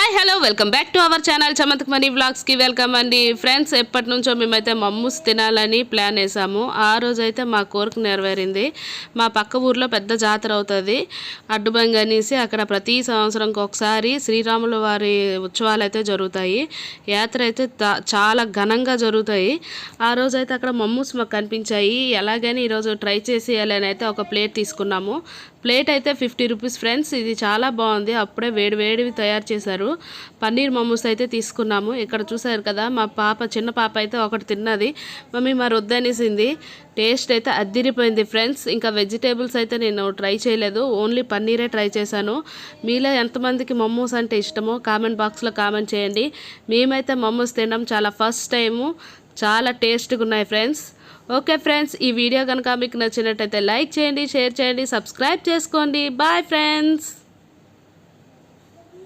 Hi hello welcome back to our channel Chamatk money వ్లాగ్స్కి welcome అండి. Friends, ఎప్పటి నుంచో మేమైతే మమ్మూస్ తినాలని ప్లాన్ వేసాము. ఆ రోజు అయితే మా కోరిక నెరవేరింది. మా పక్క ఊర్లో పెద్ద జాతర అవుతుంది అడ్డుబంగి అనేసి. అక్కడ ప్రతి సంవత్సరంకి ఒకసారి శ్రీరాముల వారి ఉత్సవాలు అయితే జరుగుతాయి. యాత్ర అయితే చాలా ఘనంగా జరుగుతాయి. ఆ రోజు అయితే అక్కడ మమ్మూస్ మాకు కనిపించాయి. ఎలాగని ఈరోజు ట్రై చేసేయాలని అయితే ఒక ప్లేట్ తీసుకున్నాము. ప్లేట్ అయితే 50 రూపీస్ ఫ్రెండ్స్. ఇది చాలా బాగుంది. అప్పుడే వేడివి తయారు చేశారు. పన్నీర్ మమ్మూస్ అయితే తీసుకున్నాము. ఇక్కడ చూసారు కదా, మా చిన్న పాప అయితే ఒకటి తిన్నది. మమ్మీ మరి వద్దనేసింది. టేస్ట్ అయితే అద్దిరిపోయింది ఫ్రెండ్స్. ఇంకా వెజిటేబుల్స్ అయితే నేను ట్రై చేయలేదు, ఓన్లీ పన్నీరే ట్రై చేశాను. మీలో ఎంతమందికి మమ్మూస్ అంటే ఇష్టమో కామెంట్ బాక్స్లో కామెంట్ చేయండి. మేమైతే మమ్మూస్ తినడం చాలా ఫస్ట్ టైము. చాలా టేస్ట్గా ఉన్నాయి ఫ్రెండ్స్. ఓకే ఫ్రెండ్స్, ఈ వీడియో కనుక మీకు నచ్చినట్టయితే లైక్ చేయండి, షేర్ చేయండి, సబ్స్క్రైబ్ చేసుకోండి. Bye friends.